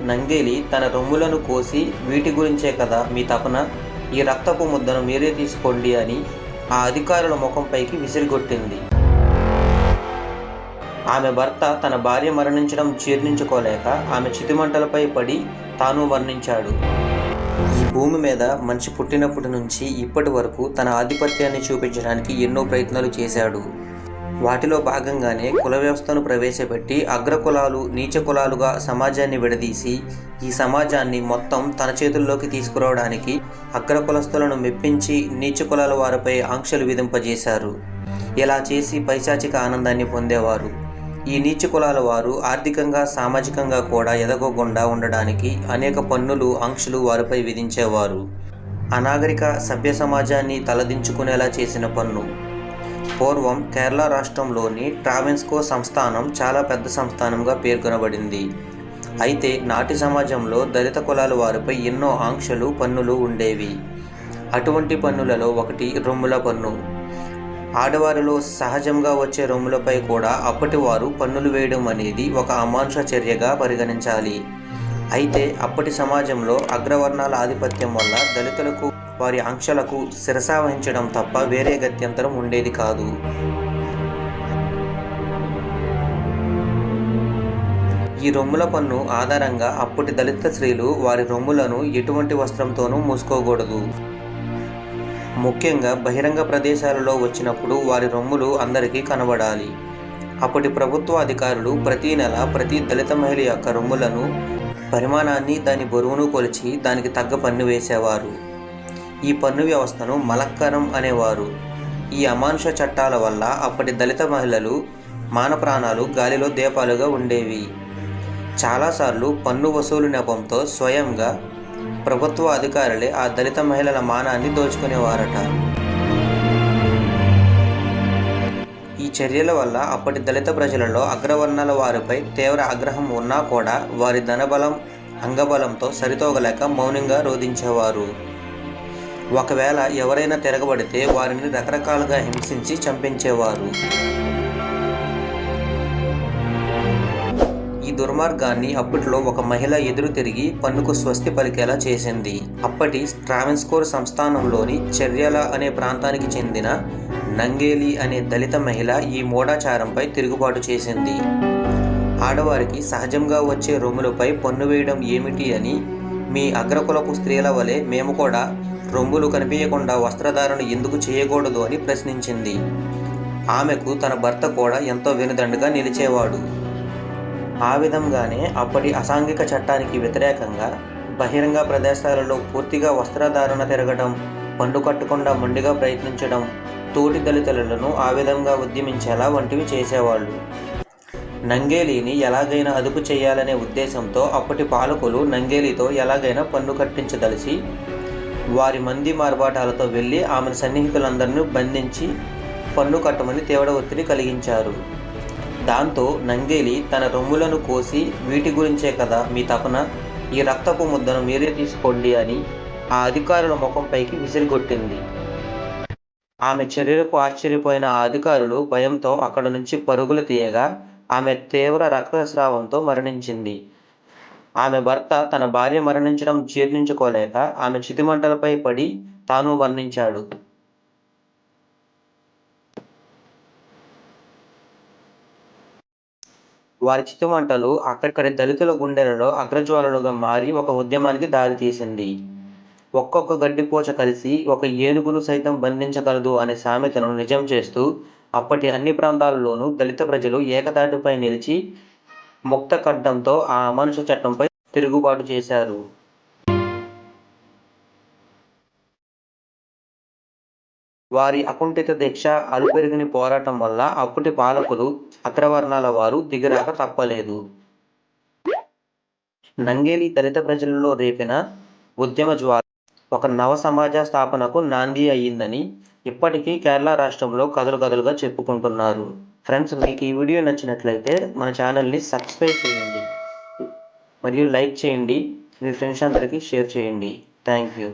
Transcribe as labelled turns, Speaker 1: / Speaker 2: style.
Speaker 1: నంగేలి తన రొమ్ములను కోసి వీటి గురించే కదా మీ తపన, ఈ రక్తపు ముద్దను మీరే తీసుకోండి అని ఆ అధికారుల ముఖంపైకి విసిరిగొట్టింది. ఆమె భర్త తన భార్య మరణించడం జీర్ణించుకోలేక ఆమె చితిమంటలపై పడి తాను మరణించాడు. ఈ భూమి మీద మనిషి పుట్టినప్పటి నుంచి ఇప్పటి వరకు తన ఆధిపత్యాన్ని చూపించడానికి ఎన్నో ప్రయత్నాలు చేశాడు. వాటిలో భాగంగానే కుల వ్యవస్థను ప్రవేశపెట్టి అగ్రకులాలు నీచ కులాలుగా సమాజాన్ని విడదీసి ఈ సమాజాన్ని మొత్తం తన చేతుల్లోకి తీసుకురావడానికి అగ్రకులస్తులను మెప్పించి నీచ కులాల వారిపై ఆంక్షలు విధింపజేశారు. ఇలా చేసి పైశాచిక ఆనందాన్ని పొందేవారు. ఈ నీచ కులాల వారు ఆర్థికంగా సామాజికంగా కూడా ఎదగకుండా ఉండడానికి అనేక పన్నులు ఆంక్షలు వారిపై విధించేవారు. అనాగరిక సభ్య సమాజాన్ని తలదించుకునేలా చేసిన పన్ను. పూర్వం కేరళ రాష్ట్రంలోని ట్రావెన్స్కో సంస్థానం చాలా పెద్ద సంస్థానంగా పేర్కొనబడింది. అయితే నాటి సమాజంలో దళిత కులాల వారిపై ఎన్నో ఆంక్షలు పన్నులు ఉండేవి. అటువంటి పన్నులలో ఒకటి రొమ్ముల పన్ను. ఆడవారిలో సహజంగా వచ్చే రొమ్ములపై కూడా అప్పటి వారు పన్నులు వేయడం అనేది ఒక అమానుష చర్యగా పరిగణించాలి. అయితే అప్పటి సమాజంలో అగ్రవర్ణాల ఆధిపత్యం వల్ల దళితులకు వారి ఆంక్షలకు శిరసావహించడం తప్ప వేరే గత్యంతరం ఉండేది కాదు. ఈ రొమ్ముల పన్ను ఆధారంగా అప్పటి దళిత స్త్రీలు వారి రొమ్ములను ఎటువంటి వస్త్రంతోనూ మూసుకోకూడదు. ముఖ్యంగా బహిరంగ ప్రదేశాలలో వచ్చినప్పుడు వారి రొమ్ములు అందరికీ కనబడాలి. అప్పటి ప్రభుత్వ అధికారులు ప్రతి నెల ప్రతి దళిత మహిళ యొక్క రొమ్ములను పరిమాణాన్ని దాని బరువును కొలిచి దానికి తగ్గ పన్ను వేసేవారు. ఈ పన్ను వ్యవస్థను మలక్కరం అనేవారు. ఈ అమానుష చట్టాల వల్ల అప్పటి దళిత మహిళలు మాన ప్రాణాలు గాలిలో దీపాలుగా ఉండేవి. చాలాసార్లు పన్ను వసూలు నెపంతో స్వయంగా ప్రభుత్వ అధికారులే ఆ దళిత మహిళల మానాన్ని దోచుకునేవారట. ఈ చర్యల వల్ల అప్పటి దళిత ప్రజలలో అగ్రవర్ణాల వారిపై తీవ్ర ఆగ్రహం ఉన్నా కూడా వారి ధనబలం అంగబలంతో సరితూగలేక మౌనంగా రోధించేవారు. ఒకవేళ ఎవరైనా తిరగబడితే వారిని రకరకాలుగా హింసించి చంపించేవారు. ఈ దుర్మార్గాన్ని అప్పట్లో ఒక మహిళ ఎదురు తిరిగి పన్నుకు స్వస్తి పలికేలా చేసింది. అప్పటి ట్రావెన్స్కోర్ సంస్థానంలోని చర్యల అనే ప్రాంతానికి చెందిన నంగేలి అనే దళిత మహిళ ఈ మూఢాచారంపై తిరుగుబాటు చేసింది. ఆడవారికి సహజంగా వచ్చే రొమ్ములపై పన్ను వేయడం ఏమిటి అని, మీ అగ్రకులపు స్త్రీల వలె మేము కూడా రొమ్ములు కనిపించకుండా వస్త్రధారణ ఎందుకు చేయకూడదు అని ప్రశ్నించింది. ఆమెకు తన భర్త కూడా ఎంతో వెనుదండుగా నిలిచేవాడు. ఆ విధంగానే అప్పటి అసాంఘిక చట్టానికి వ్యతిరేకంగా బహిరంగ ప్రదేశాలలో పూర్తిగా వస్త్రధారణ తిరగడం, పన్ను కట్టకుండా మొండిగా ప్రయత్నించడం, తోటి దళితులను ఆ విధంగా ఉద్యమించేలా వంటివి చేసేవాళ్ళు. నంగేలిని ఎలాగైనా అదుపు చేయాలనే ఉద్దేశంతో అప్పటి పాలకులు నంగేలితో ఎలాగైనా పన్ను కట్టించదలిచి వారి మంది మార్బాటాలతో వెళ్ళి ఆమె సన్నిహితులందరినీ బంధించి పన్ను కట్టమని తీవ్ర ఒత్తిడి కలిగించారు. దాంతో నంగేలి తన రొమ్ములను కోసి వీటి గురించే కదా మీ తపన, ఈ రక్తపు ముద్దను మీరే తీసుకోండి అని ఆ అధికారుల ముఖంపైకి విసిరిగొట్టింది. ఆమె చర్యలకు ఆశ్చర్యపోయిన ఆ అధికారులు భయంతో అక్కడ నుంచి పరుగులు తీయగా ఆమె తీవ్ర రక్తస్రావంతో మరణించింది. ఆమె భర్త తన భార్య మరణించడం జీర్ణించుకోలేక ఆమె చితిమంటలపై పడి తాను మరణించాడు. వారి చితిమంటలు అక్కడి దళితుల గుండెలలో అగ్రజ్వాలలుగా మారి ఒక ఉద్యమానికి దారితీసింది. ఒక్కొక్క గడ్డిపోచ కలిసి ఒక ఏనుగును సైతం బంధించగలదు అనే సామెతను నిజం చేస్తూ అప్పటి అన్ని ప్రాంతాల్లోనూ దళిత ప్రజలు ఏకతాటిపై నిలిచి ముక్త ఖడ్గంతో ఆ అమానుష చట్టంపై తిరుగుబాటు చేశారు. వారి అకుంఠిత దీక్ష, అలుపెరుగని పోరాటం వల్ల అప్పటి పాలకులు అగ్రవర్ణాల వారు దిగిరాక తప్పలేదు. నంగేలి దళిత ప్రజలలో రేపిన ఉద్యమ జ్వాల ఒక నవ సమాజ స్థాపనకు నాంది అయ్యిందని ఇప్పటికీ కేరళ రాష్ట్రంలో కథలు కథలుగా చెప్పుకుంటున్నారు. ఫ్రెండ్స్, మీకు ఈ వీడియో నచ్చినట్లయితే మన ఛానల్ని సబ్స్క్రైబ్ చేయండి మరియు లైక్ చేయండి. మీ ఫ్రెండ్స్ అందరికీ షేర్ చేయండి. Thank you.